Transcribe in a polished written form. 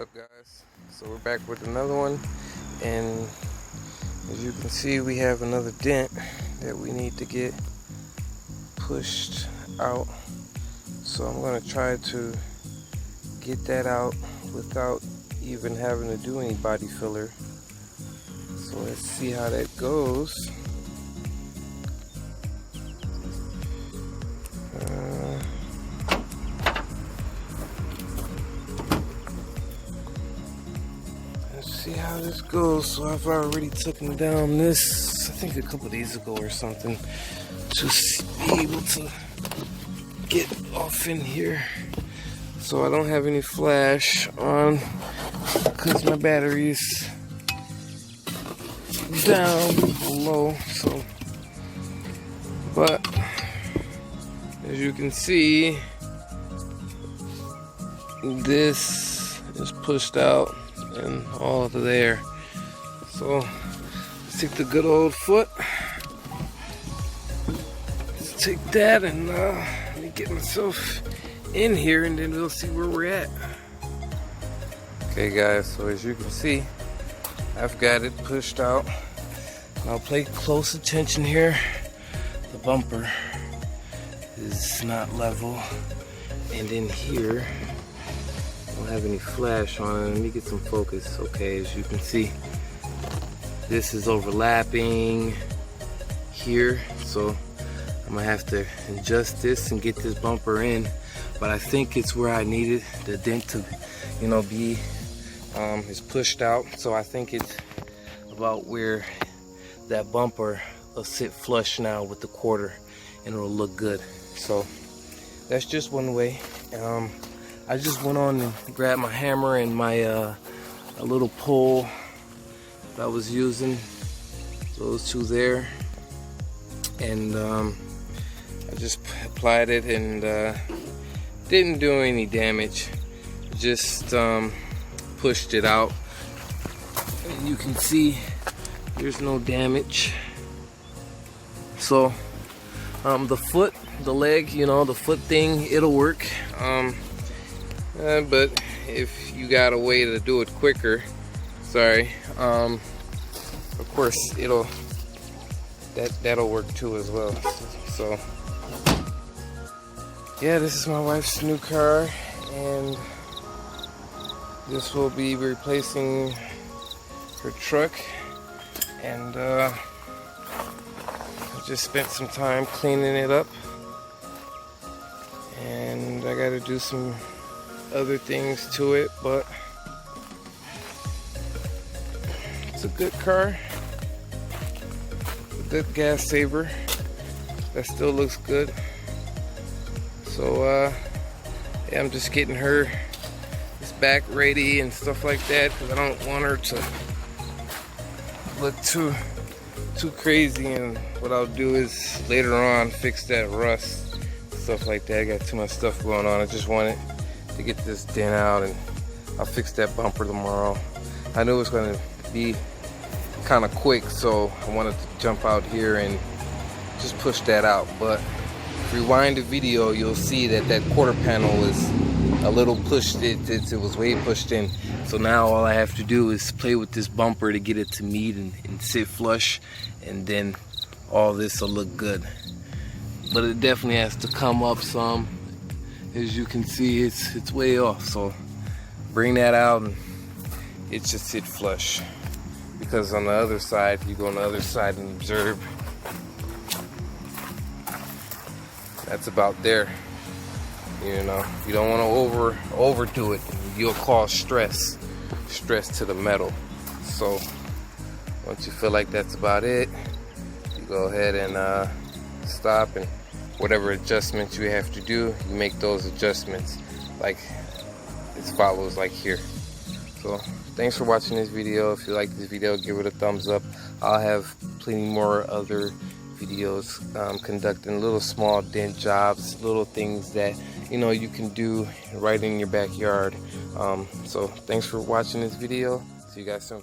up, guys? So we're back with another one, and as you can see, we have another dent that we need to get pushed out. So I'm going to try to get that out without even having to do any body filler. So let's see how that goes. Let's see how this goes. So I've already taken down this, I think a couple days ago or something, to be able to get off in here. So I don't have any flash on because my battery's down low. So, but as you can see, this is pushed out and all of there. So let's take the good old foot. Let's take that and let me get myself in here, and then we'll see where we're at. Okay, guys, so as you can see, I've got it pushed out. Now pay close attention here. The bumper is not level, and in here I don't have any flash on it. Let me get some focus. Okay, as you can see, this is overlapping here, so I'm gonna have to adjust this and get this bumper in. But I think it's where I needed the dent to, be is pushed out. So I think it's about where that bumper will sit flush now with the quarter, and it'll look good. So that's just one way. I just went on and grabbed my hammer and my a little pole that I was using, those two there, and I just applied it and didn't do any damage, just pushed it out. And you can see there's no damage. So the foot, the leg, the foot thing, it'll work. But if you got a way to do it quicker, of course that'll work too as well. So yeah, this is my wife's new car, and this will be replacing her truck. And I just spent some time cleaning it up, and I got to do some other things to it, but it's a good car, a good gas saver that still looks good. So yeah, I'm just getting her this back ready and stuff like that, because I don't want her to look too crazy. And what I'll do is later on fix that rust, stuff like that. I got too much stuff going on. I just wanted to get this dent out, and I'll fix that bumper tomorrow. I knew it was going to be kind of quick, so I wanted to jump out here and just push that out. But rewind the video, you'll see that quarter panel was a little pushed. It was way pushed in. So now all I have to do is play with this bumper to get it to meet and sit flush, and then all this will look good. But it definitely has to come up some. As you can see, it's way off. So bring that out and it should sit flush. Because on the other side, you go on the other side and observe, that's about there. You don't want to overdo it. You'll cause stress to the metal. So once you feel like that's about it, you go ahead and stop, and whatever adjustments you have to do, you make those adjustments like it follows, like here. So thanks for watching this video. If you like this video, give it a thumbs up. I'll have plenty more other videos conducting little small dent jobs, little things that you can do right in your backyard. So thanks for watching this video. See you guys soon.